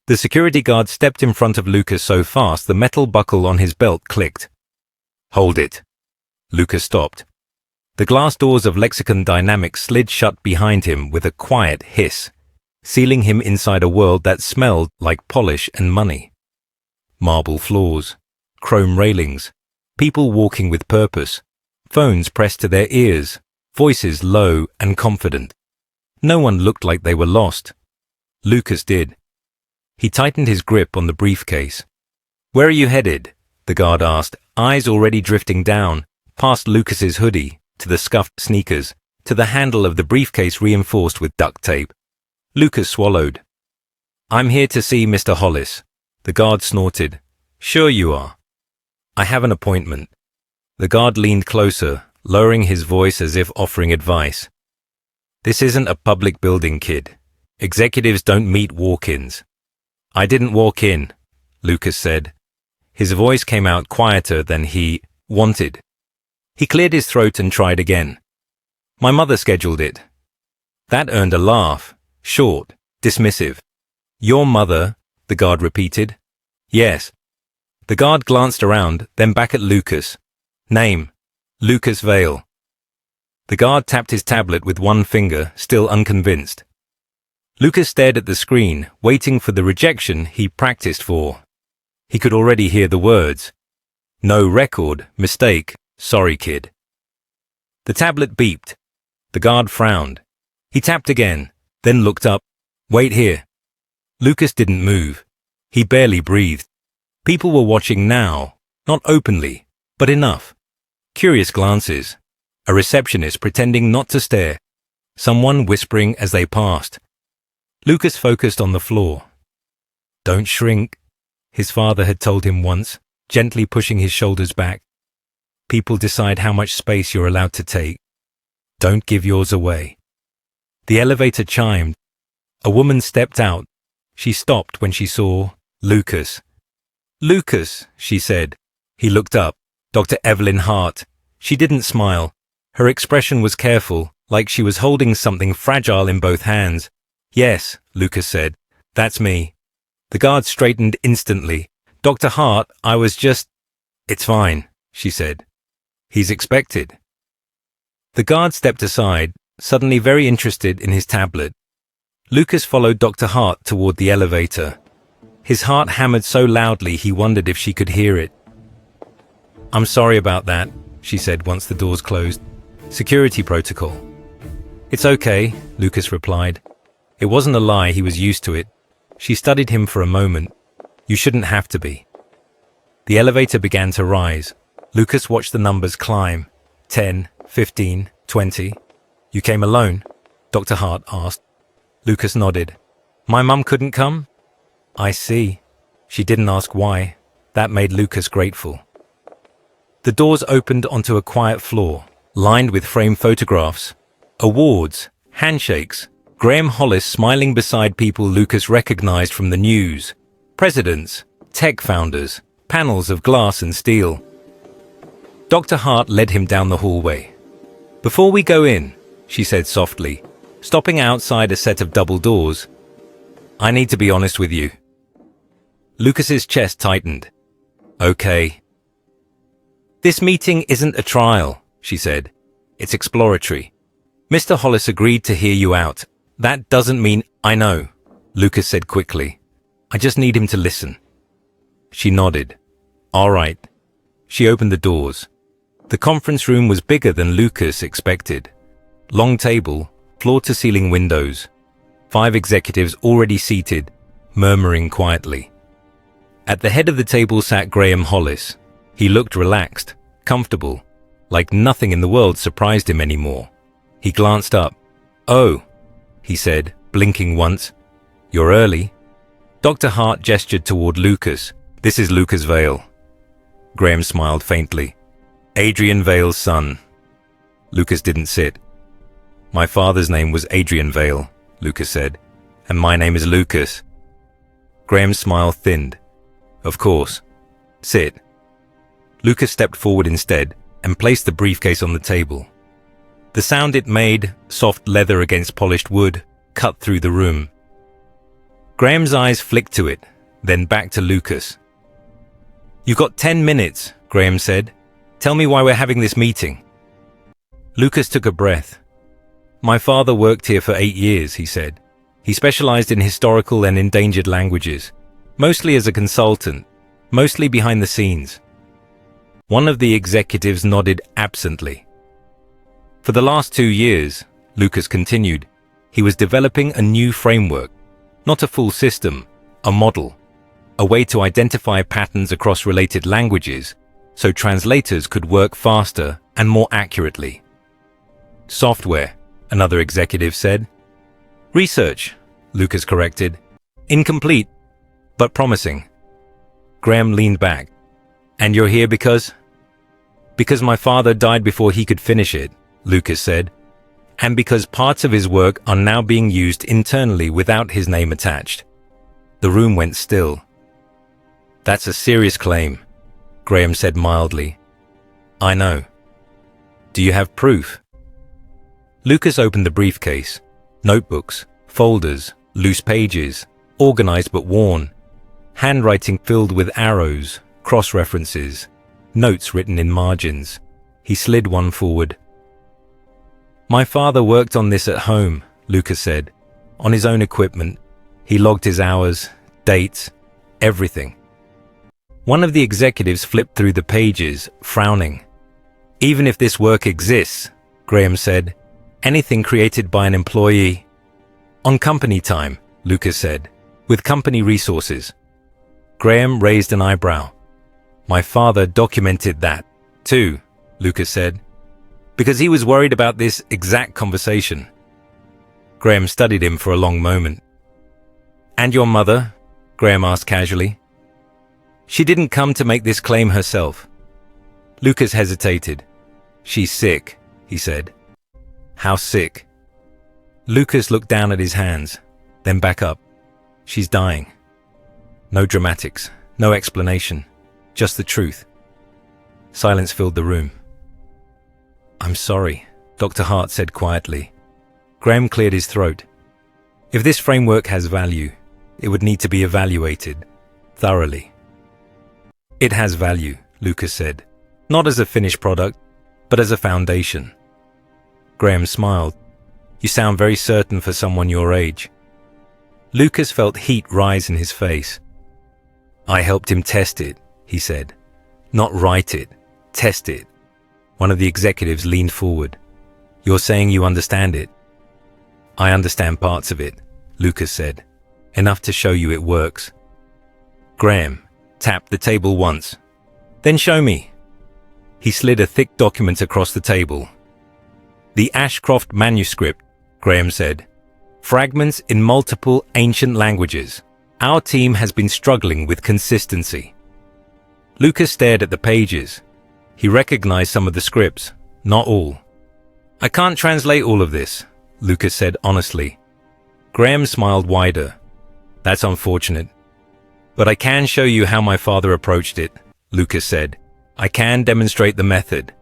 The security guard stepped in front of Lucas so fast the metal buckle on his belt clicked. "Hold it." Lucas stopped. The glass doors of Lexicon Dynamics slid shut behind him with a quiet hiss, sealing him inside a world that smelled like polish and money. Marble floors, chrome railings, people walking with purpose, phones pressed to their ears, voices low and confident. No one looked like they were lost. Lucas did. He tightened his grip on the briefcase. "Where are you headed?" the guard asked, eyes already drifting down, past Lucas's hoodie, to the scuffed sneakers, to the handle of the briefcase reinforced with duct tape. Lucas swallowed. "I'm here to see Mr. Hollis." The guard snorted. "Sure you are." "I have an appointment." The guard leaned closer, lowering his voice as if offering advice. "This isn't a public building, kid. Executives don't meet walk-ins." "I didn't walk in," Lucas said. His voice came out quieter than he wanted. He cleared his throat and tried again. "My mother scheduled it." That earned a laugh, short, dismissive. "Your mother?" the guard repeated. "Yes." The guard glanced around, then back at Lucas. "Name: Lucas Vale." The guard tapped his tablet with one finger, still unconvinced. Lucas stared at the screen, waiting for the rejection he practiced for. He could already hear the words. "No record, mistake, sorry kid." The tablet beeped. The guard frowned. He tapped again, then looked up. "Wait here." Lucas didn't move. He barely breathed. People were watching now, not openly, but enough. Curious glances. A receptionist pretending not to stare. Someone whispering as they passed. Lucas focused on the floor. "Don't shrink," his father had told him once, gently pushing his shoulders back. "People decide how much space you're allowed to take. Don't give yours away." The elevator chimed. A woman stepped out. She stopped when she saw Lucas. "Lucas," she said. He looked up. Dr. Evelyn Hart. She didn't smile. Her expression was careful, like she was holding something fragile in both hands. "Yes," Lucas said. "That's me." The guard straightened instantly. "Dr. Hart, I was just—" "It's fine," she said. "He's expected." The guard stepped aside, suddenly very interested in his tablet. Lucas followed Dr. Hart toward the elevator. His heart hammered so loudly he wondered if she could hear it. "I'm sorry about that," she said once the doors closed. "Security protocol." "It's okay," Lucas replied. It wasn't a lie, he was used to it. She studied him for a moment. "You shouldn't have to be." The elevator began to rise. Lucas watched the numbers climb. 10, 15, 20. "You came alone?" Dr. Hart asked. Lucas nodded. "My mum couldn't come?" "I see." She didn't ask why. That made Lucas grateful. The doors opened onto a quiet floor, lined with framed photographs. Awards, handshakes, Graham Hollis smiling beside people Lucas recognized from the news. Presidents, tech founders, panels of glass and steel. Dr. Hart led him down the hallway. "Before we go in," she said softly, stopping outside a set of double doors, "I need to be honest with you." Lucas's chest tightened. "Okay." "This meeting isn't a trial," she said. "It's exploratory. Mr. Hollis agreed to hear you out. That doesn't mean—" "I know," Lucas said quickly. "I just need him to listen." She nodded. "All right." She opened the doors. The conference room was bigger than Lucas expected. Long table, floor-to-ceiling windows. 5 executives already seated, murmuring quietly. At the head of the table sat Graham Hollis. He looked relaxed, comfortable, like nothing in the world surprised him anymore. He glanced up. "Oh," he said, blinking once. "You're early." Dr. Hart gestured toward Lucas. "This is Lucas Vale." Graham smiled faintly. "Adrian Vale's son." Lucas didn't sit. "My father's name was Adrian Vale," Lucas said, "and my name is Lucas." Graham's smile thinned. "Of course. Sit." Lucas stepped forward instead and placed the briefcase on the table. The sound it made, soft leather against polished wood, cut through the room. Graham's eyes flicked to it, then back to Lucas. "You've got 10 minutes, Graham said. "Tell me why we're having this meeting." Lucas took a breath. "My father worked here for 8 years, he said. He specialized in historical and endangered languages, mostly as a consultant, mostly behind the scenes." One of the executives nodded absently. "For the last 2 years, Lucas continued, he was developing a new framework, not a full system, a model, a way to identify patterns across related languages so translators could work faster and more accurately." "Software," another executive said. "Research," Lucas corrected. "Incomplete, but promising." Graham leaned back. "And you're here because?" "Because my father died before he could finish it," Lucas said. "And because parts of his work are now being used internally without his name attached." The room went still. "That's a serious claim," Graham said mildly. "I know. Do you have proof?" Lucas opened the briefcase. Notebooks, folders, loose pages, organized but worn, handwriting filled with arrows, cross-references, notes written in margins. He slid one forward. "My father worked on this at home," Lucas said, "on his own equipment. He logged his hours, dates, everything." One of the executives flipped through the pages, frowning. "Even if this work exists," Graham said, "anything created by an employee—" "On company time," Lucas said, "with company resources." Graham raised an eyebrow. "My father documented that, too," Lucas said, "because he was worried about this exact conversation." Graham studied him for a long moment. "And your mother?" Graham asked casually. "She didn't come to make this claim herself." Lucas hesitated. "She's sick," he said. "How sick?" Lucas looked down at his hands, then back up. "She's dying." No dramatics, no explanation, just the truth. Silence filled the room. "I'm sorry," Dr. Hart said quietly. Graham cleared his throat. "If this framework has value, it would need to be evaluated, thoroughly." "It has value," Lucas said, "not as a finished product, but as a foundation." Graham smiled. "You sound very certain for someone your age." Lucas felt heat rise in his face. "I helped him test it," he said. "Not write it, test it." One of the executives leaned forward. "You're saying you understand it?" "I understand parts of it," Lucas said. "Enough to show you it works." Graham tapped the table once. "Then show me." He slid a thick document across the table. "The Ashcroft manuscript," Graham said. "Fragments in multiple ancient languages. Our team has been struggling with consistency." Lucas stared at the pages. He recognized some of the scripts, not all. "I can't translate all of this," Lucas said honestly. Graham smiled wider. "That's unfortunate. But I can show you how my father approached it," Lucas said. "I can demonstrate the method."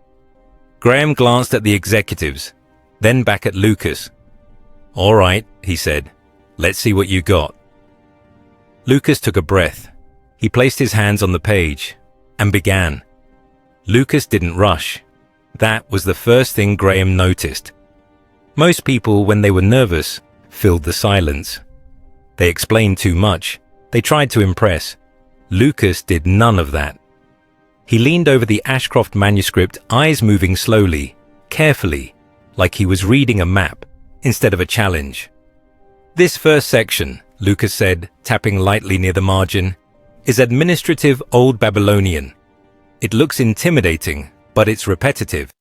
Graham glanced at the executives, then back at Lucas. "All right," he said. "Let's see what you got." Lucas took a breath. He placed his hands on the page and began. Lucas didn't rush. That was the first thing Graham noticed. Most people, when they were nervous, filled the silence. They explained too much. They tried to impress. Lucas did none of that. He leaned over the Ashcroft manuscript, eyes moving slowly, carefully, like he was reading a map instead of a challenge. "This first section," Lucas said, tapping lightly near the margin, "is administrative Old Babylonian. It looks intimidating, but it's repetitive.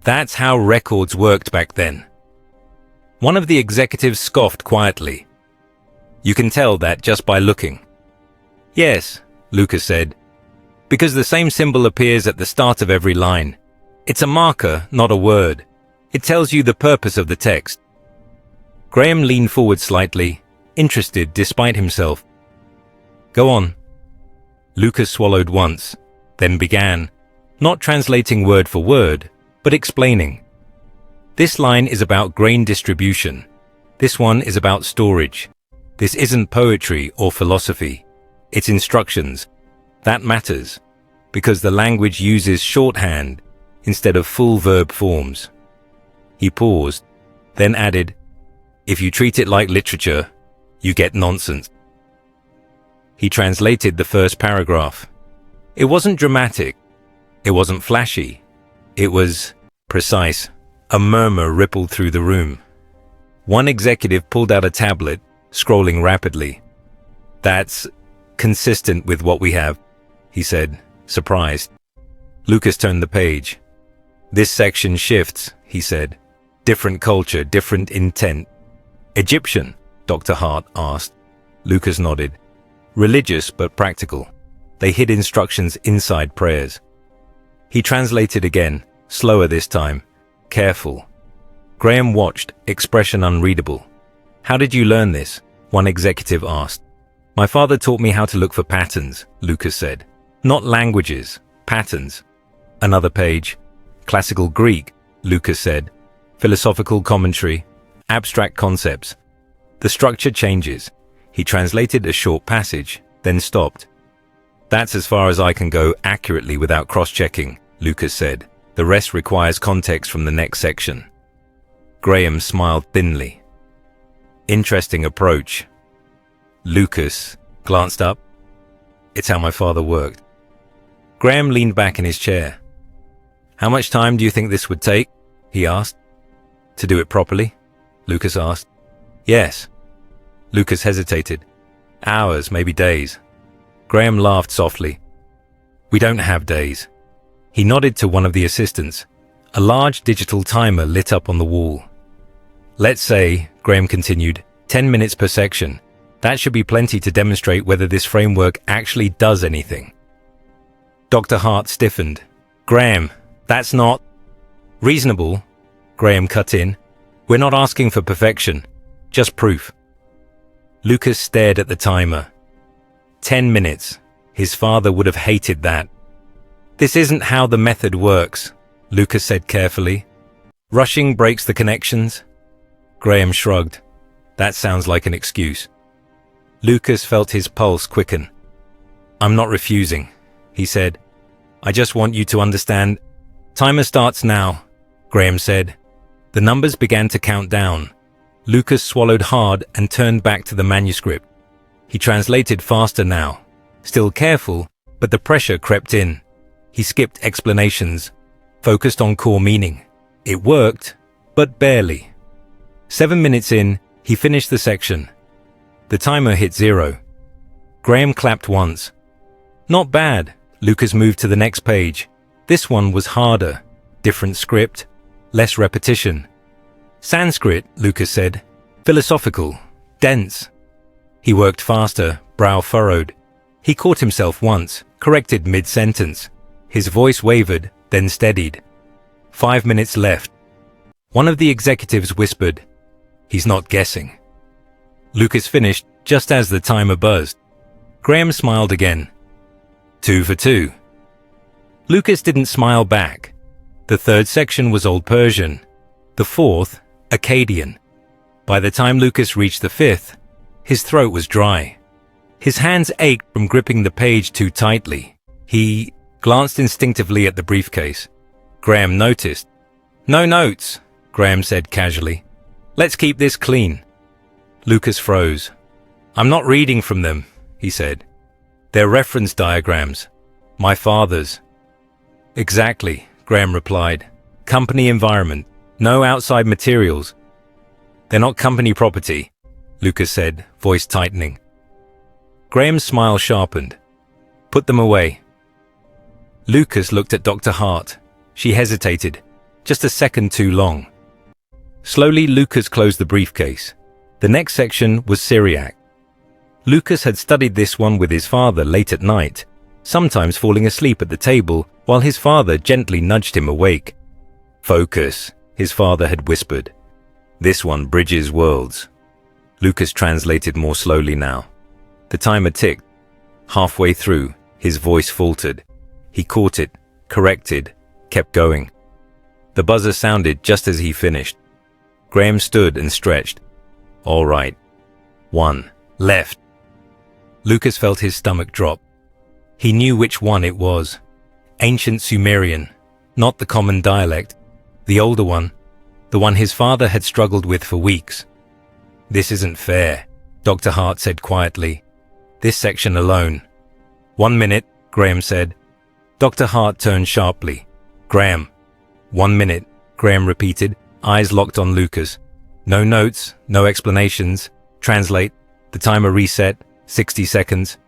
That's how records worked back then." One of the executives scoffed quietly. "You can tell that just by looking." "Yes," Lucas said, "because the same symbol appears at the start of every line. It's a marker, not a word. It tells you the purpose of the text." Graham leaned forward slightly, interested despite himself. "Go on." Lucas swallowed once, then began, not translating word for word, but explaining. "This line is about grain distribution. This one is about storage. This isn't poetry or philosophy. It's instructions. That matters, because the language uses shorthand instead of full verb forms. He paused, then added, "If you treat it like literature, you get nonsense." He translated the first paragraph. It wasn't dramatic. It wasn't flashy. It was precise. A murmur rippled through the room. One executive pulled out a tablet, scrolling rapidly. "That's consistent with what we have," he said, surprised. Lucas turned the page. "This section shifts," he said. "Different culture, different intent." "Egyptian?" Dr. Hart asked. Lucas nodded. "Religious but practical. They hid instructions inside prayers." He translated again, slower this time. Careful. Graham watched, expression unreadable. "How did you learn this?" one executive asked. "My father taught me how to look for patterns," Lucas said. "Not languages, patterns." Another page. "Classical Greek," Lucas said. "Philosophical commentary, abstract concepts." The structure changes. He translated a short passage, then stopped. "That's as far as I can go accurately without cross-checking," Lucas said. "The rest requires context from the next section." Graham smiled thinly. "Interesting approach." Lucas glanced up. "It's how my father worked." Graham leaned back in his chair. "How much time do you think this would take?" he asked. "To do it properly?" Lucas asked. "Yes." Lucas hesitated. "Hours, maybe days." Graham laughed softly. "We don't have days." He nodded to one of the assistants. A large digital timer lit up on the wall. "Let's say," Graham continued, 10 minutes per section. That should be plenty to demonstrate whether this framework actually does anything." Dr. Hart stiffened. "Graham, that's not reasonable," Graham cut in. "We're not asking for perfection, just proof." Lucas stared at the timer. 10 minutes. His father would have hated that. "This isn't how the method works," Lucas said carefully. "Rushing breaks the connections." Graham shrugged. "That sounds like an excuse." Lucas felt his pulse quicken. "I'm not refusing," he said. "I just want you to understand." "Timer starts now," Graham said. The numbers began to count down. Lucas swallowed hard and turned back to the manuscript. He translated faster now. Still careful, but the pressure crept in. He skipped explanations, focused on core meaning. It worked, but barely. 7 minutes in, he finished the section. The timer hit 0. Graham clapped once. "Not bad." Lucas moved to the next page. This one was harder. Different script, less repetition. "Sanskrit," Lucas said. "Philosophical, dense." He worked faster, brow furrowed. He caught himself once, corrected mid-sentence. His voice wavered, then steadied. 5 minutes left. One of the executives whispered, "He's not guessing." Lucas finished just as the timer buzzed. Graham smiled again. 2 for 2. Lucas didn't smile back. The third section was Old Persian. The fourth, Akkadian. By the time Lucas reached the fifth, his throat was dry. His hands ached from gripping the page too tightly. He glanced instinctively at the briefcase. Graham noticed. "No notes," Graham said casually. "Let's keep this clean." Lucas froze. "I'm not reading from them," he said. "They're reference diagrams. My father's." "Exactly," Graham replied. "Company environment. No outside materials." "They're not company property," Lucas said, voice tightening. Graham's smile sharpened. "Put them away." Lucas looked at Dr. Hart. She hesitated, just a second too long. Slowly, Lucas closed the briefcase. The next section was Syriac. Lucas had studied this one with his father late at night, sometimes falling asleep at the table while his father gently nudged him awake. "Focus," his father had whispered. "This one bridges worlds." Lucas translated more slowly now. The timer ticked. Halfway through, his voice faltered. He caught it, corrected, kept going. The buzzer sounded just as he finished. Graham stood and stretched. "All right. 1. Left. Lucas felt his stomach drop. He knew which one it was. Ancient Sumerian, not the common dialect, the older one, the one his father had struggled with for weeks. "This isn't fair," Dr. Hart said quietly. "This section alone." "1 minute," Graham said. Dr. Hart turned sharply. "Graham." "1 minute," Graham repeated, eyes locked on Lucas. "No notes, no explanations. Translate. The timer reset. 60 seconds.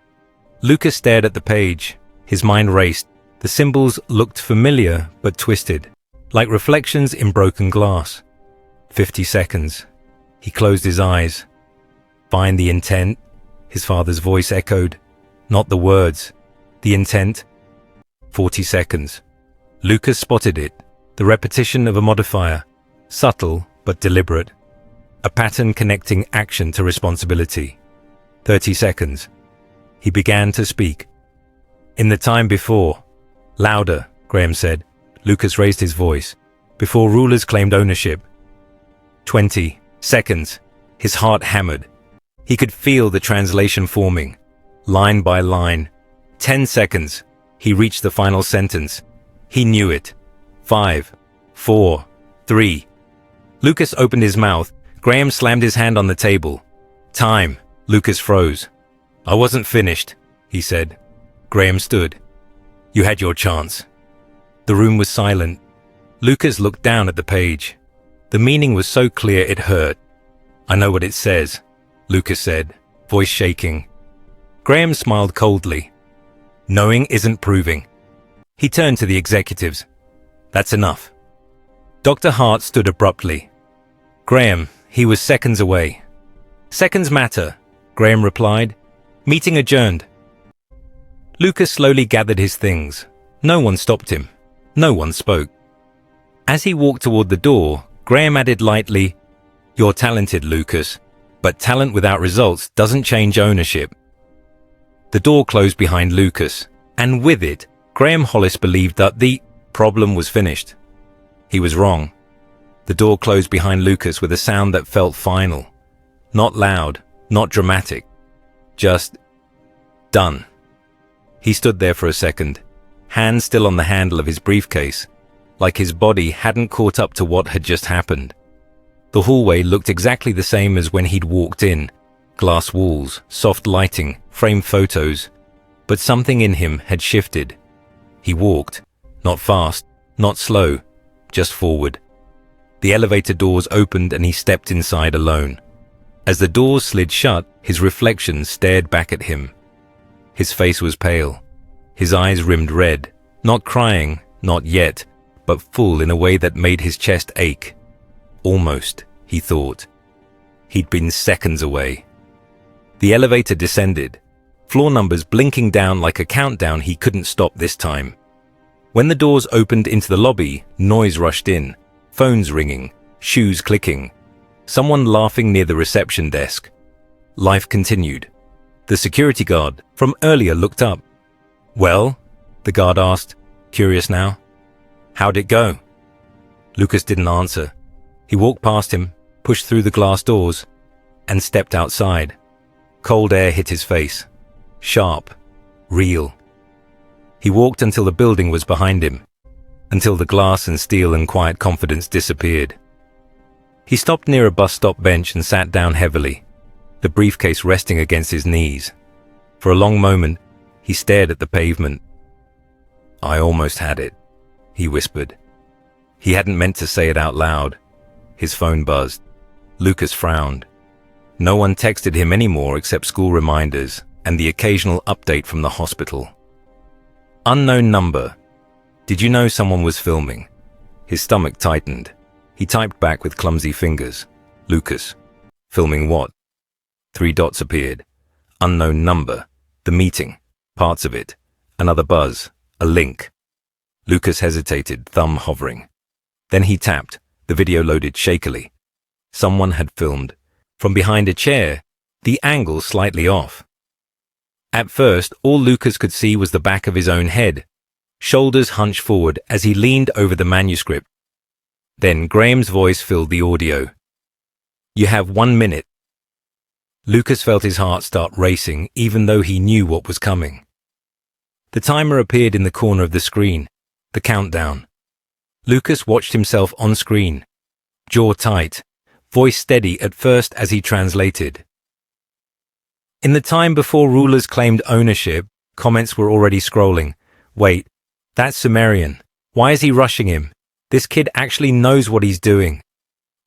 Lucas stared at the page. His mind raced. The symbols looked familiar but twisted, like reflections in broken glass. 50 seconds. He closed his eyes. "Find the intent," his father's voice echoed. Not the words. The intent. 40 seconds. Lucas spotted it. The repetition of a modifier. Subtle but deliberate. A pattern connecting action to responsibility. 30 seconds. He began to speak. "In the time before." "Louder," Graham said. Lucas raised his voice. "Before rulers claimed ownership." 20 seconds. His heart hammered. He could feel the translation forming, line by line. 10 seconds. He reached the final sentence. He knew it. 5, 4, 3. Lucas opened his mouth. Graham slammed his hand on the table. "Time." Lucas froze. "I wasn't finished," he said. Graham stood. "You had your chance." The room was silent. Lucas looked down at the page. The meaning was so clear it hurt. "I know what it says," Lucas said, voice shaking. Graham smiled coldly. "Knowing isn't proving." He turned to the executives. "That's enough." Dr. Hart stood abruptly. "Graham, he was seconds away." "Seconds matter," Graham replied. "Meeting adjourned." Lucas slowly gathered his things. No one stopped him. No one spoke. As he walked toward the door, Graham added lightly, "You're talented, Lucas, but talent without results doesn't change ownership." The door closed behind Lucas, and with it, Graham Hollis believed that the problem was finished. He was wrong. The door closed behind Lucas with a sound that felt final. Not loud, not dramatic. Just done. He stood there for a second, hand still on the handle of his briefcase, like his body hadn't caught up to what had just happened. The hallway looked exactly the same as when he'd walked in. Glass walls, soft lighting, framed photos. But something in him had shifted. He walked, not fast, not slow, just forward. The elevator doors opened and he stepped inside alone. As the doors slid shut, his reflection stared back at him. His face was pale. His eyes rimmed red, not crying, not yet, but full in a way that made his chest ache. Almost, he thought. He'd been seconds away. The elevator descended, floor numbers blinking down like a countdown he couldn't stop this time. When the doors opened into the lobby, noise rushed in, phones ringing, shoes clicking, someone laughing near the reception desk. Life continued. The security guard from earlier looked up. "Well?" the guard asked, curious now. "How'd it go?" Lucas didn't answer. He walked past him, pushed through the glass doors, and stepped outside. Cold air hit his face. Sharp. Real. He walked until the building was behind him, until the glass and steel and quiet confidence disappeared. He stopped near a bus stop bench and sat down heavily, the briefcase resting against his knees. For a long moment, he stared at the pavement. "I almost had it," he whispered. He hadn't meant to say it out loud. His phone buzzed. Lucas frowned. No one texted him anymore except school reminders and the occasional update from the hospital. Unknown number. "Did you know someone was filming?" His stomach tightened. He typed back with clumsy fingers. "Lucas." "Filming what?" 3 dots appeared. Unknown number. The meeting. Parts of it. Another buzz. A link. Lucas hesitated, thumb hovering. Then he tapped. The video loaded shakily. Someone had filmed. From behind a chair, the angle slightly off. At first, all Lucas could see was the back of his own head, shoulders hunched forward as he leaned over the manuscript. Then Graham's voice filled the audio. "You have 1 minute." Lucas felt his heart start racing, even though he knew what was coming. The timer appeared in the corner of the screen, the countdown. Lucas watched himself on screen, jaw tight, voice steady at first as he translated. In the time before rulers claimed ownership, comments were already scrolling. Wait, that's Sumerian. Why is he rushing him? This kid actually knows what he's doing.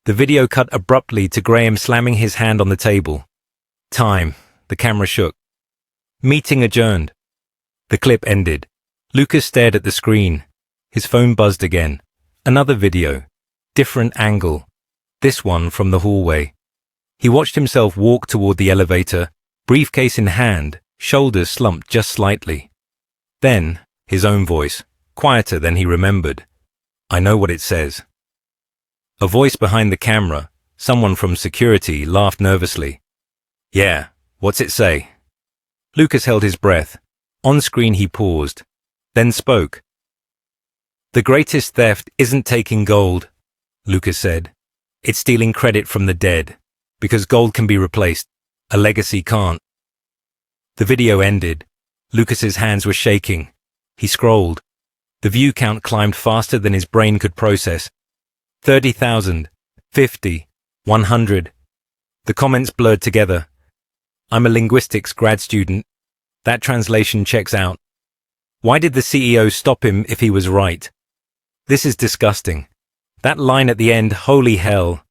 The video cut abruptly to Graham slamming his hand on the table. Time. The camera shook. Meeting adjourned. The clip ended. Lucas stared at the screen. His phone buzzed again. Another video. Different angle. This one from the hallway. He watched himself walk toward the elevator, briefcase in hand, shoulders slumped just slightly. Then, his own voice, quieter than he remembered. I know what it says. A voice behind the camera, someone from security, laughed nervously. Yeah, what's it say? Lucas held his breath. On screen he paused, then spoke. The greatest theft isn't taking gold, Lucas said. It's stealing credit from the dead, because gold can be replaced. A legacy can't. The video ended. Lucas's hands were shaking. He scrolled. The view count climbed faster than his brain could process. 30,000, 50, 100. The comments blurred together. I'm a linguistics grad student. That translation checks out. Why did the CEO stop him if he was right? This is disgusting. That line at the end, holy hell.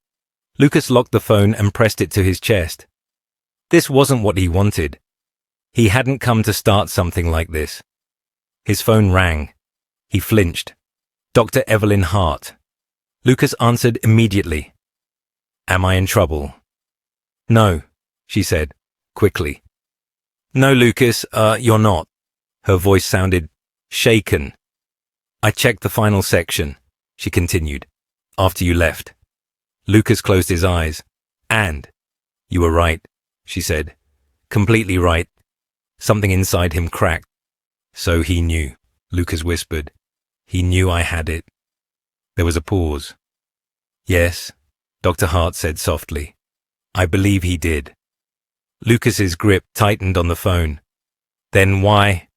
Lucas locked the phone and pressed it to his chest. This wasn't what he wanted. He hadn't come to start something like this. His phone rang. He flinched. Dr. Evelyn Hart. Lucas answered immediately. Am I in trouble? No, she said, quickly. No, Lucas, you're not. Her voice sounded shaken. I checked the final section, she continued, after you left. Lucas closed his eyes. And, you were right, she said. Completely right. Something inside him cracked. So he knew, Lucas whispered. He knew I had it. There was a pause. Yes, Dr. Hart said softly. I believe he did. Lucas's grip tightened on the phone. Then why?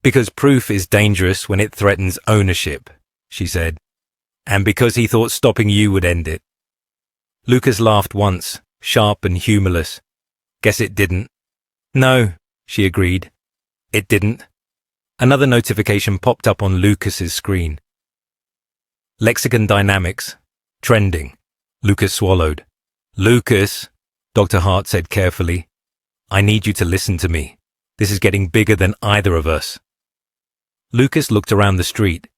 Because proof is dangerous when it threatens ownership, she said. And because he thought stopping you would end it. Lucas laughed once, sharp and humorless. Guess it didn't. No, she agreed. It didn't. Another notification popped up on Lucas's screen. Lexicon Dynamics. Trending. Lucas swallowed. Lucas, Dr. Hart said carefully. I need you to listen to me. This is getting bigger than either of us. Lucas looked around the street.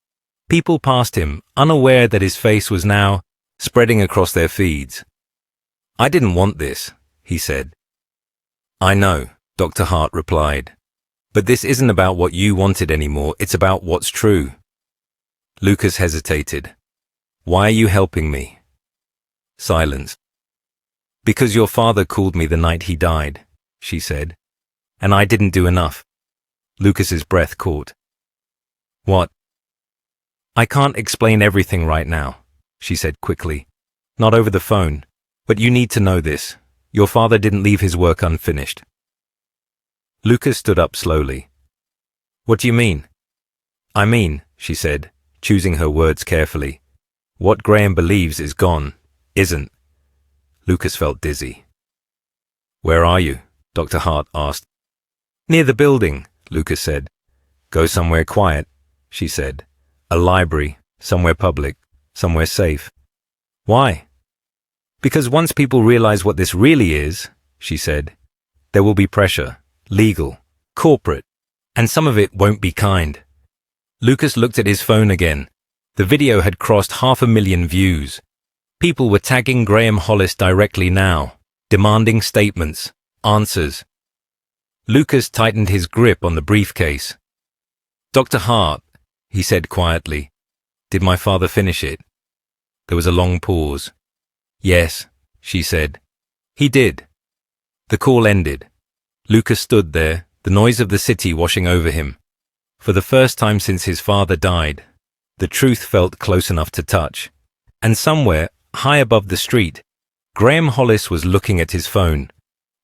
People passed him, unaware that his face was now spreading across their feeds. I didn't want this, he said. I know, Dr. Hart replied. But this isn't about what you wanted anymore, it's about what's true. Lucas hesitated. Why are you helping me? Silence. Because your father called me the night he died, she said. And I didn't do enough. Lucas's breath caught. What? I can't explain everything right now, she said quickly. Not over the phone. But you need to know this. Your father didn't leave his work unfinished. Lucas stood up slowly. What do you mean? I mean, she said, choosing her words carefully. What Graham believes is gone, isn't. Lucas felt dizzy. Where are you? Dr. Hart asked. Near the building, Lucas said. Go somewhere quiet, she said. A library, somewhere public, somewhere safe. Why? Because once people realize what this really is, she said, there will be pressure, legal, corporate, and some of it won't be kind. Lucas looked at his phone again. The video had crossed 500,000 views. People were tagging Graham Hollis directly now, demanding statements, answers. Lucas tightened his grip on the briefcase. Dr. Hart, he said quietly, did my father finish it? There was a long pause. Yes, she said. He did. The call ended. Lucas stood there, the noise of the city washing over him. For the first time since his father died, the truth felt close enough to touch. And somewhere, high above the street, Graham Hollis was looking at his phone,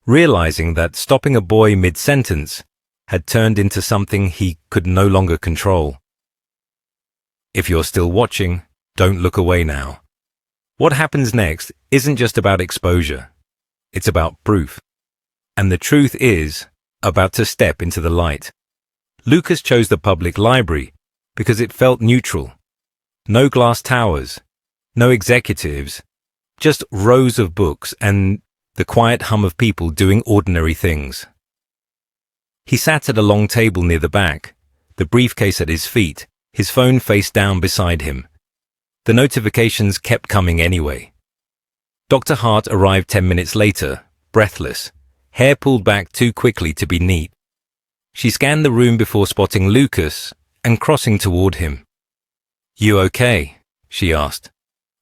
realizing that stopping a boy mid-sentence had turned into something he could no longer control. If you're still watching, don't look away now. What happens next isn't just about exposure. It's about proof. And the truth is about to step into the light. Lucas chose the public library because it felt neutral. No glass towers, no executives, just rows of books and the quiet hum of people doing ordinary things. He sat at a long table near the back, the briefcase at his feet, his phone face down beside him. The notifications kept coming anyway. Dr. Hart arrived 10 minutes later, breathless, hair pulled back too quickly to be neat. She scanned the room before spotting Lucas and crossing toward him. "You okay?" she asked.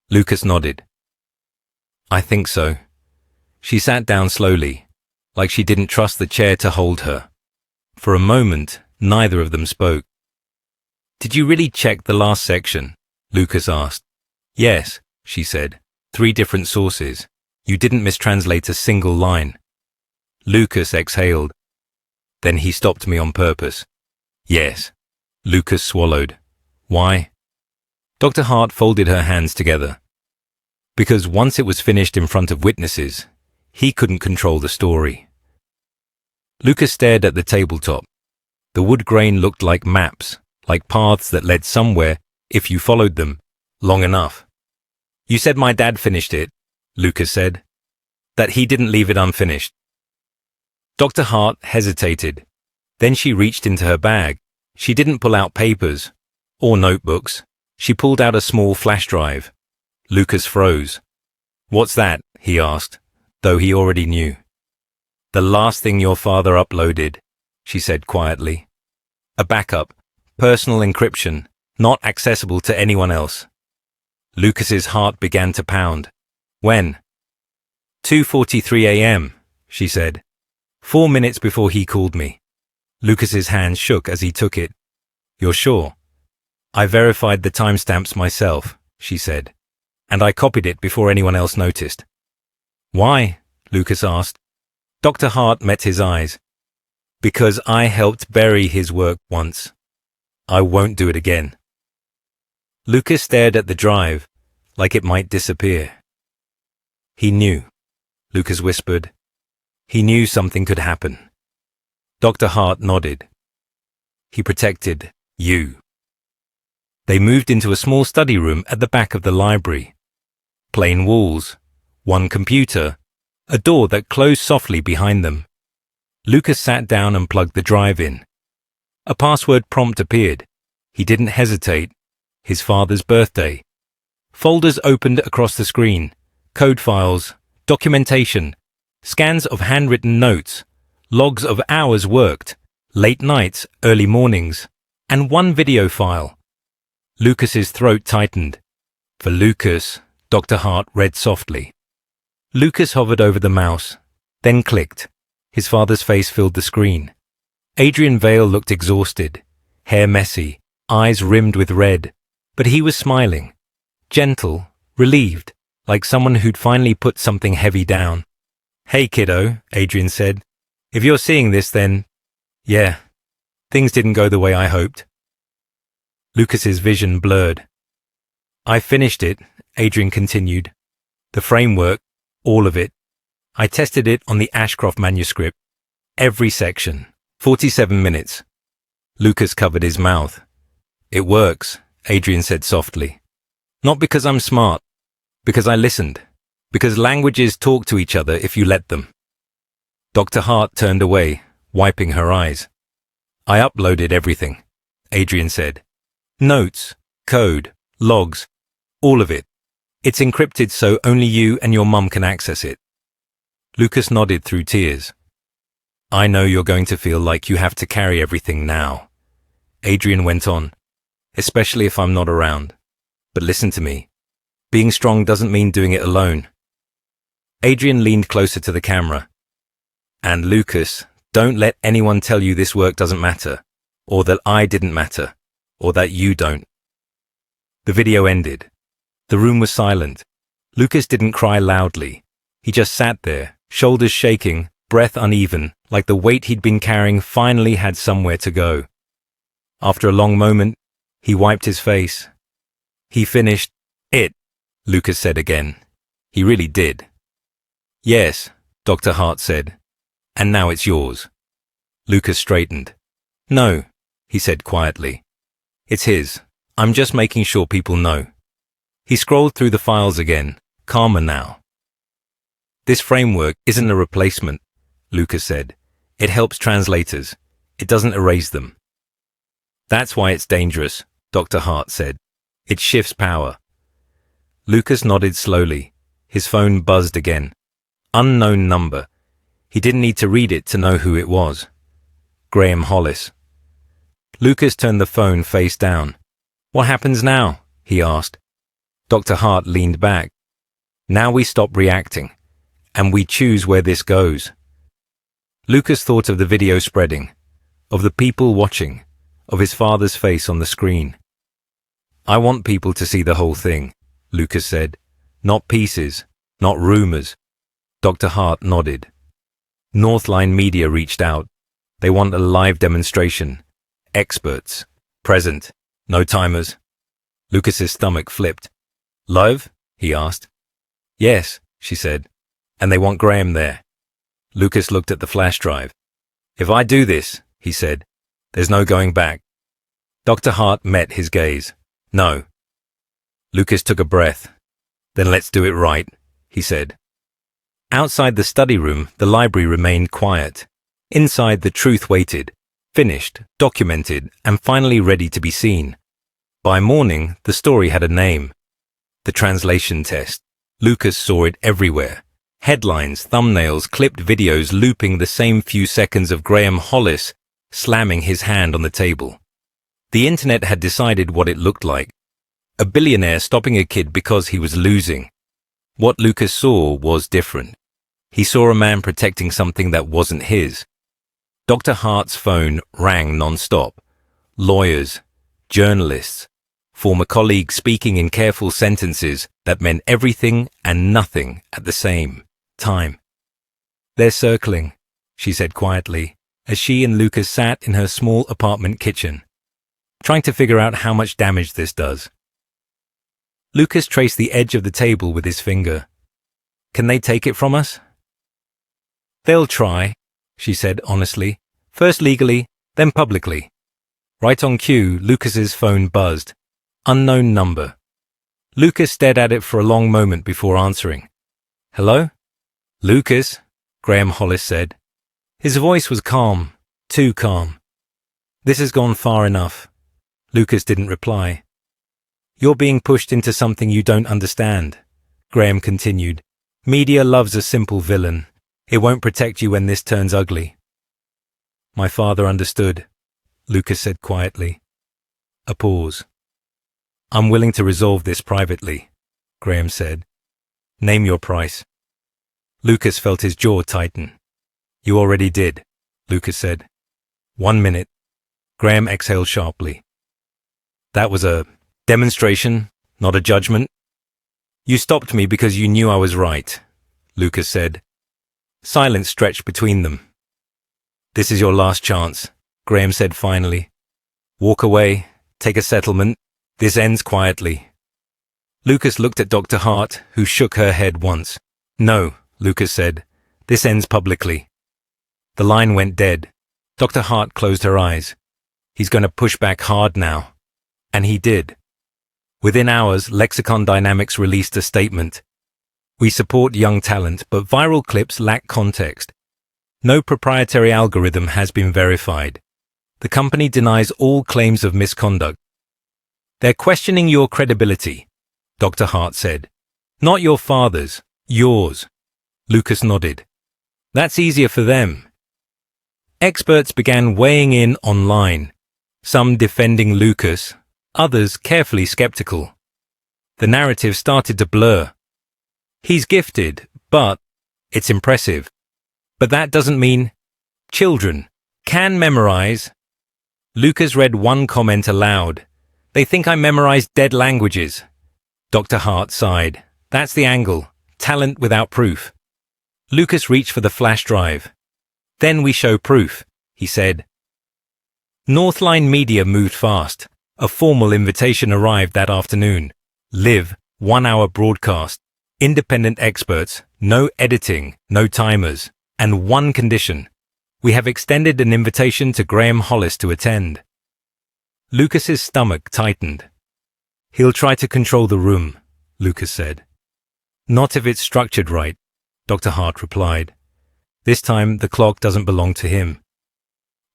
Lucas nodded. "I think so." She sat down slowly, like she didn't trust the chair to hold her. For a moment, neither of them spoke. "Did you really check the last section?" Lucas asked. "Yes," she said. 3 different sources. You didn't mistranslate a single line." Lucas exhaled. "Then he stopped me on purpose." "Yes." Lucas swallowed. "Why?" Dr. Hart folded her hands together. Because once it was finished in front of witnesses, he couldn't control the story. Lucas stared at the tabletop. The wood grain looked like maps, like paths that led somewhere if you followed them long enough. "You said my dad finished it," Lucas said. "That he didn't leave it unfinished." Dr. Hart hesitated. Then she reached into her bag. She didn't pull out papers or notebooks. She pulled out a small flash drive. Lucas froze. "What's that?" he asked, though he already knew. "The last thing your father uploaded," she said quietly. "A backup, personal encryption, not accessible to anyone else." Lucas's heart began to pound. "When?" 2:43 a.m., she said. 4 minutes before he called me. Lucas's hand shook as he took it. "You're sure?" "I verified the timestamps myself," she said, "and I copied it before anyone else noticed." "Why?" Lucas asked. Dr. Hart met his eyes. "Because I helped bury his work once. I won't do it again." Lucas stared at the drive, like it might disappear. "He knew," Lucas whispered. "He knew something could happen." Dr. Hart nodded. "He protected you." They moved into a small study room at the back of the library. Plain walls, one computer, a door that closed softly behind them. Lucas sat down and plugged the drive in. A password prompt appeared. He didn't hesitate. His father's birthday. Folders opened across the screen. Code files, documentation, scans of handwritten notes, logs of hours worked, late nights, early mornings, and one video file. Lucas's throat tightened. "For Lucas," Dr. Hart read softly. Lucas hovered over the mouse, then clicked. His father's face filled the screen. Adrian Vale looked exhausted, hair messy, eyes rimmed with red, but he was smiling, gentle, relieved, like someone who'd finally put something heavy down. "Hey kiddo," Adrian said. "If you're seeing this then, yeah, things didn't go the way I hoped." Lucas's vision blurred. "I finished it," Adrian continued. "The framework, all of it. I tested it on the Ashcroft manuscript. Every section. 47 minutes. Lucas covered his mouth. "It works," Adrian said softly. "Not because I'm smart. Because I listened. Because languages talk to each other if you let them." Dr. Hart turned away, wiping her eyes. "I uploaded everything," Adrian said. "Notes, code, logs, all of it. It's encrypted so only you and your mum can access it." Lucas nodded through tears. "I know you're going to feel like you have to carry everything now," Adrian went on, "especially if I'm not around. But listen to me. Being strong doesn't mean doing it alone." Adrian leaned closer to the camera. "And Lucas, don't let anyone tell you this work doesn't matter, or that I didn't matter, or that you don't." The video ended. The room was silent. Lucas didn't cry loudly. He just sat there, shoulders shaking, breath uneven, like the weight he'd been carrying finally had somewhere to go. After a long moment, he wiped his face. He finished it, Lucas said again. He really did. Yes, Dr. Hart said. And now it's yours. Lucas straightened. No, he said quietly. It's his. I'm just making sure people know. He scrolled through the files again, calmer now. This framework isn't a replacement, Lucas said. It helps translators. It doesn't erase them. That's why it's dangerous, Dr. Hart said. It shifts power. Lucas nodded slowly. His phone buzzed again. Unknown number. He didn't need to read it to know who it was. Graham Hollis. Lucas turned the phone face down. What happens now? He asked. Dr. Hart leaned back. Now we stop reacting, and we choose where this goes. Lucas thought of the video spreading, of the people watching, of his father's face on the screen. I want people to see the whole thing, Lucas said. Not pieces, not rumors. Dr. Hart nodded. Northline Media reached out. They want a live demonstration. Experts. Present. No timers. Lucas's stomach flipped. Live? He asked. Yes, she said. And they want Graham there. Lucas looked at the flash drive. If I do this, he said, there's no going back. Dr. Hart met his gaze. No. Lucas took a breath. Then let's do it right, he said. Outside the study room, the library remained quiet. Inside, the truth waited, finished, documented, and finally ready to be seen. By morning, the story had a name. The translation test. Lucas saw it everywhere. Headlines, thumbnails, clipped videos looping the same few seconds of Graham Hollis slamming his hand on the table. The internet had decided what it looked like. A billionaire stopping a kid because he was losing. What Lucas saw was different. He saw a man protecting something that wasn't his. Dr. Hart's phone rang non-stop. Lawyers, journalists, former colleagues speaking in careful sentences that meant everything and nothing at the same time. They're circling, she said quietly, as she and Lucas sat in her small apartment kitchen, trying to figure out how much damage this does. Lucas traced the edge of the table with his finger. Can they take it from us? They'll try, she said honestly, first legally, then publicly. Right on cue, Lucas's phone buzzed. Unknown number. Lucas stared at it for a long moment before answering. Hello? Lucas, Graham Hollis said. His voice was calm, too calm. This has gone far enough. Lucas didn't reply. You're being pushed into something you don't understand, Graham continued. Media loves a simple villain. It won't protect you when this turns ugly. My father understood, Lucas said quietly. A pause. I'm willing to resolve this privately, Graham said. Name your price. Lucas felt his jaw tighten. You already did, Lucas said. 1 minute. Graham exhaled sharply. That was a demonstration, not a judgment. You stopped me because you knew I was right, Lucas said. Silence stretched between them. This is your last chance, Graham said finally. Walk away, take a settlement. This ends quietly. Lucas looked at Dr. Hart, who shook her head once. No, Lucas said. This ends publicly. The line went dead. Dr. Hart closed her eyes. He's going to push back hard now. And he did. Within hours, Lexicon Dynamics released a statement. We support young talent, but viral clips lack context. No proprietary algorithm has been verified. The company denies all claims of misconduct. They're questioning your credibility, Dr. Hart said. Not your father's, yours. Lucas nodded. That's easier for them. Experts began weighing in online, some defending Lucas, others carefully skeptical. The narrative started to blur. He's gifted, but it's impressive. But that doesn't mean children can memorize. Lucas read one comment aloud. They think I memorized dead languages. Dr. Hart sighed. That's the angle. Talent without proof. Lucas reached for the flash drive. Then we show proof, he said. Northline Media moved fast. A formal invitation arrived that afternoon. Live, 1-hour broadcast. Independent experts, no editing, no timers, and one condition. We have extended an invitation to Graham Hollis to attend. Lucas's stomach tightened. He'll try to control the room, Lucas said. Not if it's structured right, Dr. Hart replied. This time the clock doesn't belong to him.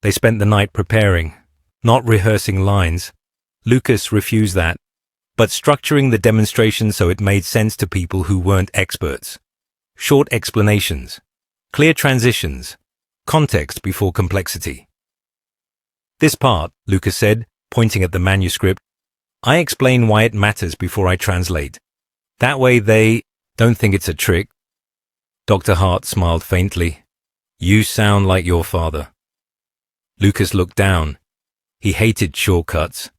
They spent the night preparing, not rehearsing lines. Lucas refused that, but structuring the demonstration so it made sense to people who weren't experts. Short explanations, clear transitions, context before complexity. This part, Lucas said, pointing at the manuscript, I explain why it matters before I translate. That way they don't think it's a trick. Dr. Hart smiled faintly. You sound like your father. Lucas looked down. He hated shortcuts.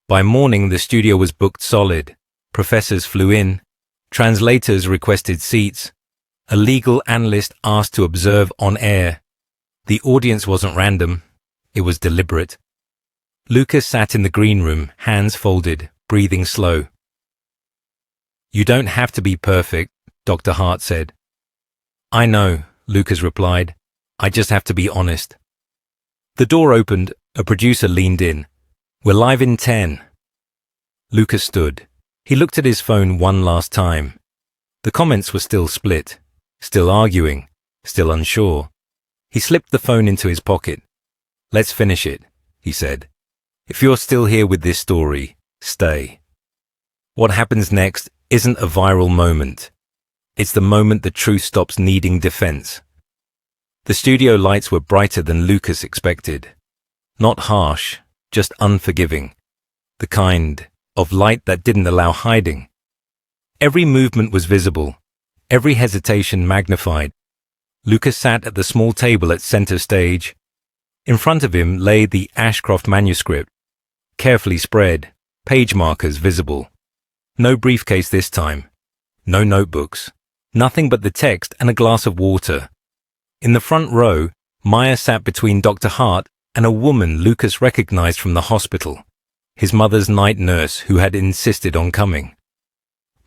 By morning, the studio was booked solid. Professors flew in. Translators requested seats. A legal analyst asked to observe on air. The audience wasn't random. It was deliberate. Lucas sat in the green room, hands folded, breathing slow. You don't have to be perfect, Dr. Hart said. I know, Lucas replied. I just have to be honest. The door opened. A producer leaned in. We're live in 10. Lucas stood. He looked at his phone one last time. The comments were still split, still arguing, still unsure. He slipped the phone into his pocket. Let's finish it, he said. If you're still here with this story, stay. What happens next isn't a viral moment. It's the moment the truth stops needing defense. The studio lights were brighter than Lucas expected. Not harsh, just unforgiving. The kind of light that didn't allow hiding. Every movement was visible, every hesitation magnified. Lucas sat at the small table at center stage. In front of him lay the Ashcroft manuscript, carefully spread, page markers visible. No briefcase this time, no notebooks, nothing but the text and a glass of water. In the front row, Maya sat between Dr. Hart and a woman Lucas recognized from the hospital, his mother's night nurse who had insisted on coming.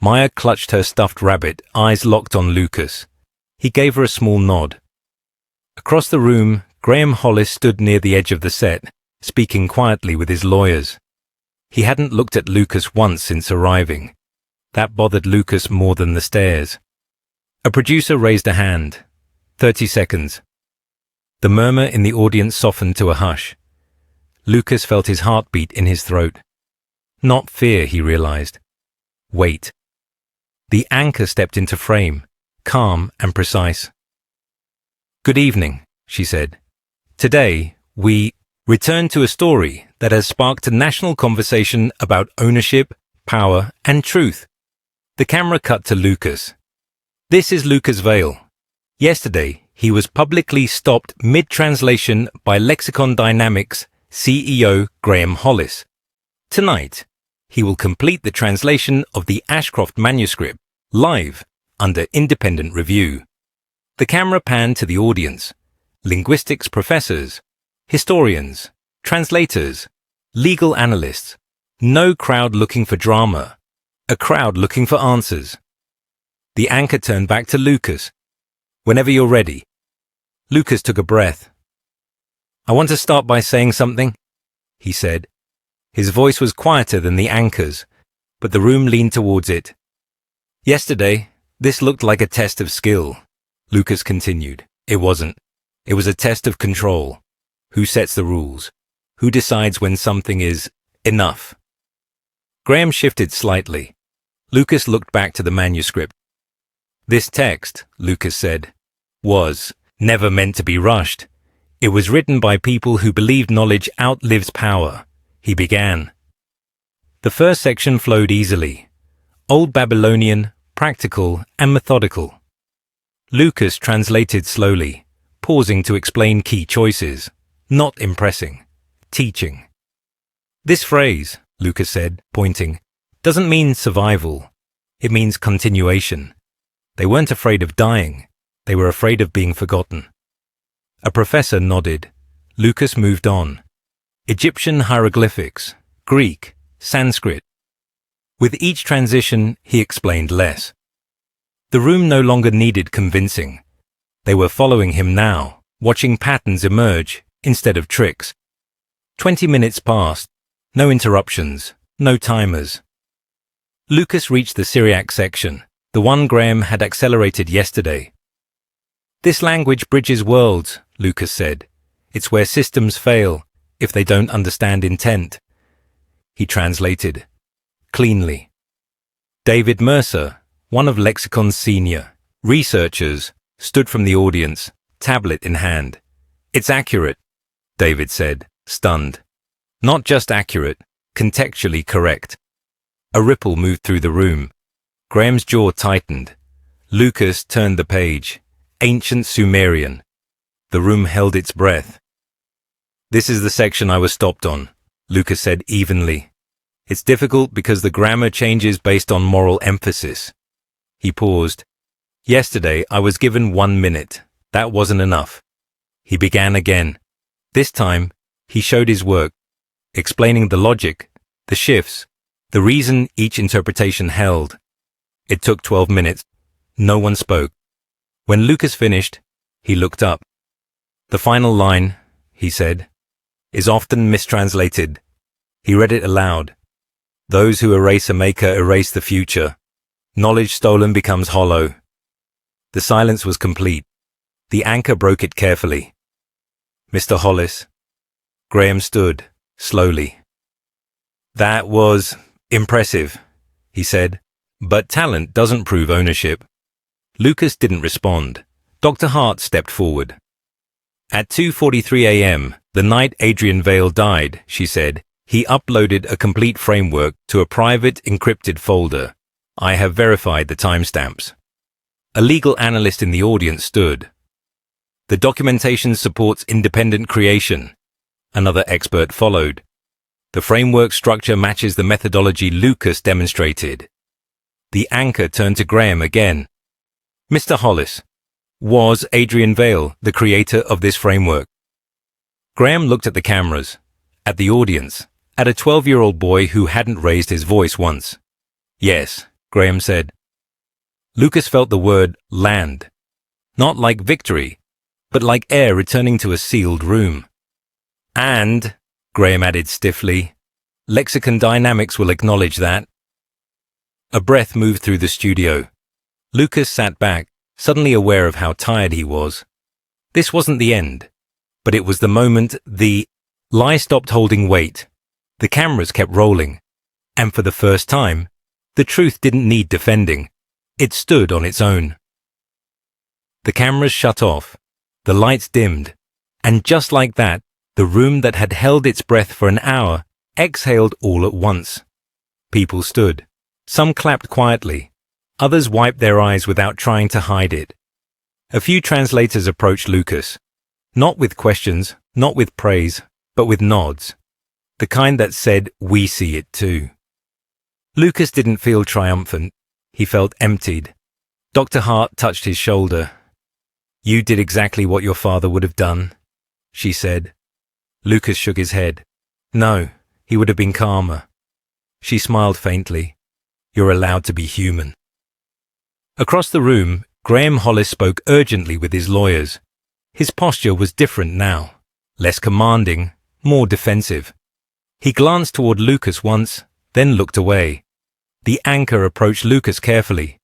Maya clutched her stuffed rabbit, eyes locked on Lucas. He gave her a small nod. Across the room, Graham Hollis stood near the edge of the set, speaking quietly with his lawyers. He hadn't looked at Lucas once since arriving. That bothered Lucas more than the stares. A producer raised a hand. 30 seconds. The murmur in the audience softened to a hush. Lucas felt his heartbeat in his throat. Not fear, he realized. Wait. The anchor stepped into frame, calm and precise. Good evening, she said. Today, we return to a story that has sparked a national conversation about ownership, power, and truth. The camera cut to Lucas. This is Lucas Vale. Yesterday, he was publicly stopped mid-translation by Lexicon Dynamics CEO Graham Hollis. Tonight, he will complete the translation of the Ashcroft manuscript, live, under independent review. The camera panned to the audience. Linguistics professors, historians, translators, legal analysts. No crowd looking for drama. A crowd looking for answers. The anchor turned back to Lucas. Whenever you're ready. Lucas took a breath. I want to start by saying something, he said. His voice was quieter than the anchor's, but the room leaned towards it. Yesterday, this looked like a test of skill, Lucas continued. It wasn't. It was a test of control. Who sets the rules? Who decides when something is enough? Graham shifted slightly. Lucas looked back to the manuscript. This text, Lucas said, was never meant to be rushed. It was written by people who believed knowledge outlives power. He began. The first section flowed easily. Old Babylonian, practical, and methodical. Lucas translated slowly, pausing to explain key choices, not impressing, teaching. This phrase, Lucas said, pointing, doesn't mean survival. It means continuation. They weren't afraid of dying. They were afraid of being forgotten. A professor nodded. Lucas moved on. Egyptian hieroglyphics, Greek, Sanskrit. With each transition, he explained less. The room no longer needed convincing. They were following him now, watching patterns emerge instead of tricks. 20 minutes passed. No interruptions, no timers. Lucas reached the Syriac section, the one Graham had accelerated yesterday. This language bridges worlds, Lucas said. It's where systems fail if they don't understand intent. He translated. Cleanly. David Mercer, one of Lexicon's senior researchers, stood from the audience, tablet in hand. It's accurate, David said, stunned. Not just accurate, contextually correct. A ripple moved through the room. Graham's jaw tightened. Lucas turned the page. Ancient Sumerian. The room held its breath. This is the section I was stopped on, Lucas said evenly. It's difficult because the grammar changes based on moral emphasis. He paused. Yesterday I was given 1 minute. That wasn't enough. He began again. This time, he showed his work, explaining the logic, the shifts, the reason each interpretation held. It took 12 minutes. No one spoke. When Lucas finished, he looked up. The final line, he said, is often mistranslated. He read it aloud. Those who erase a maker erase the future. Knowledge stolen becomes hollow. The silence was complete. The anchor broke it carefully. Mr. Hollis. Graham stood, slowly. That was impressive, he said, but talent doesn't prove ownership. Lucas didn't respond. Dr. Hart stepped forward. At 2:43 a.m., the night Adrian Vale died, she said, he uploaded a complete framework to a private encrypted folder. I have verified the timestamps. A legal analyst in the audience stood. The documentation supports independent creation. Another expert followed. The framework structure matches the methodology Lucas demonstrated. The anchor turned to Graham again. Mr. Hollis, was Adrian Vale the creator of this framework? Graham looked at the cameras, at the audience, at a 12-year-old boy who hadn't raised his voice once. Yes, Graham said. Lucas felt the word land. Not like victory, but like air returning to a sealed room. And, Graham added stiffly, lexicon dynamics will acknowledge that. A breath moved through the studio. Lucas sat back, suddenly aware of how tired he was. This wasn't the end, but it was the moment the lie stopped holding weight. The cameras kept rolling, and for the first time, the truth didn't need defending. It stood on its own. The cameras shut off, the lights dimmed, and just like that, the room that had held its breath for an hour exhaled all at once. People stood. Some clapped quietly. Others wiped their eyes without trying to hide it. A few translators approached Lucas. Not with questions, not with praise, but with nods. The kind that said, we see it too. Lucas didn't feel triumphant. He felt emptied. Dr. Hart touched his shoulder. You did exactly what your father would have done, she said. Lucas shook his head. No, he would have been calmer. She smiled faintly. You're allowed to be human. Across the room, Graham Hollis spoke urgently with his lawyers. His posture was different now. Less commanding, more defensive. He glanced toward Lucas once, then looked away. The anchor approached Lucas carefully.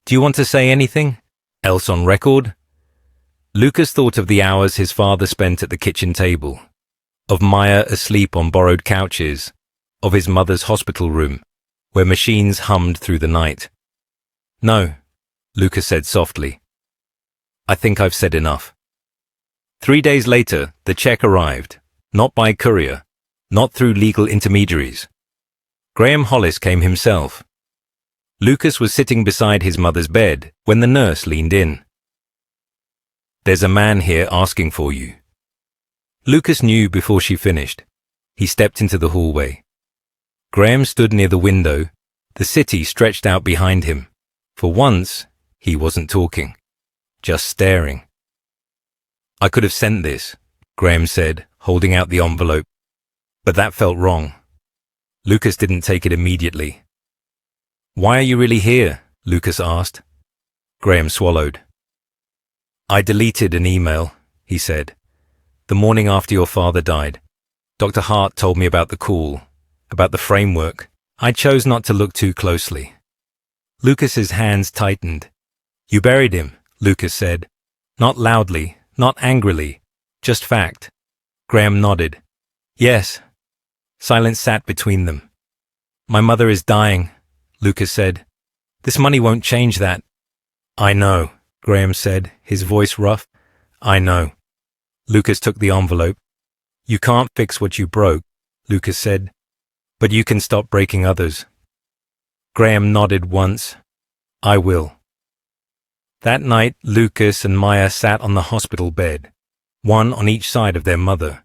Do you want to say anything else on record? Lucas thought of the hours his father spent at the kitchen table, of Maya asleep on borrowed couches, of his mother's hospital room, where machines hummed through the night. No, Lucas said softly. I think I've said enough. 3 days later, the check arrived, not by courier, not through legal intermediaries. Graham Hollis came himself. Lucas was sitting beside his mother's bed when the nurse leaned in. There's a man here asking for you. Lucas knew before she finished. He stepped into the hallway. Graham stood near the window. The city stretched out behind him. For once, he wasn't talking, just staring. I could have sent this, Graham said, holding out the envelope. But that felt wrong. Lucas didn't take it immediately. Why are you really here? Lucas asked. Graham swallowed. I deleted an email, he said. The morning after your father died. Dr. Hart told me about the call, about the framework. I chose not to look too closely. Lucas's hands tightened. You buried him, Lucas said. Not loudly, not angrily, just fact. Graham nodded. Yes. Silence sat between them. My mother is dying, Lucas said. This money won't change that. I know, Graham said, his voice rough. I know. Lucas took the envelope. You can't fix what you broke, Lucas said, but you can stop breaking others. Graham nodded once. I will. That night, Lucas and Maya sat on the hospital bed, one on each side of their mother.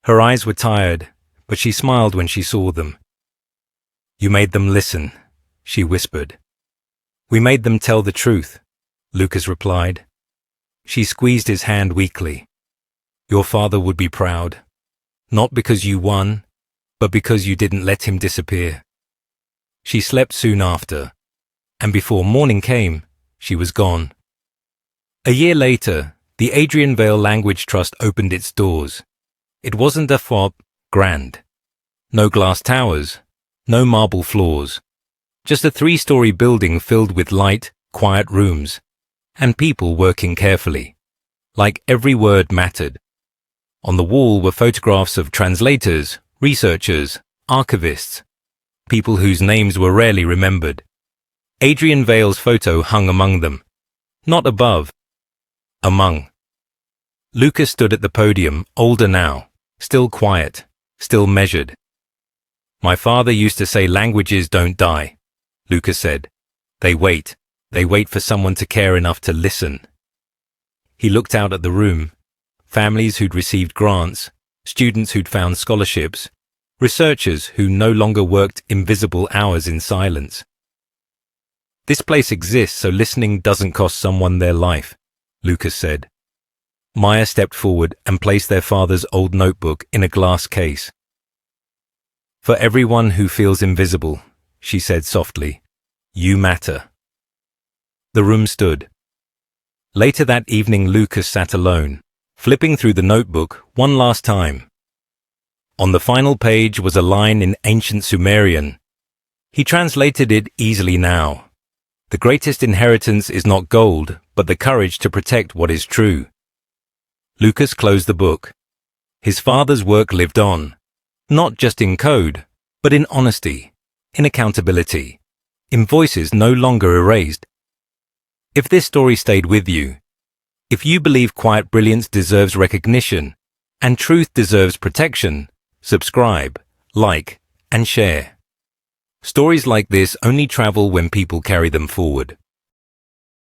Her eyes were tired, but she smiled when she saw them. You made them listen, she whispered. We made them tell the truth, Lucas replied. She squeezed his hand weakly. Your father would be proud, not because you won, but because you didn't let him disappear. She slept soon after, and before morning came, she was gone. A year later, the Adrian Vale Language Trust opened its doors. It wasn't a fob, grand. No glass towers, no marble floors. Just a 3-story building filled with light, quiet rooms, and people working carefully. Like every word mattered. On the wall were photographs of translators, researchers, archivists, people whose names were rarely remembered. Adrian Vale's photo hung among them, not above, among. Lucas stood at the podium, older now, still quiet, still measured. My father used to say languages don't die, Lucas said. They wait for someone to care enough to listen. He looked out at the room. Families who'd received grants, students who'd found scholarships, researchers who no longer worked invisible hours in silence. This place exists so listening doesn't cost someone their life, Lucas said. Maya stepped forward and placed their father's old notebook in a glass case. For everyone who feels invisible, she said softly, you matter. The room stood. Later that evening, Lucas sat alone, flipping through the notebook one last time. On the final page was a line in ancient Sumerian. He translated it easily now. The greatest inheritance is not gold, but the courage to protect what is true. Lucas closed the book. His father's work lived on, not just in code, but in honesty, in accountability, in voices no longer erased. If this story stayed with you, if you believe quiet brilliance deserves recognition and truth deserves protection, subscribe, like, and share. Stories like this only travel when people carry them forward.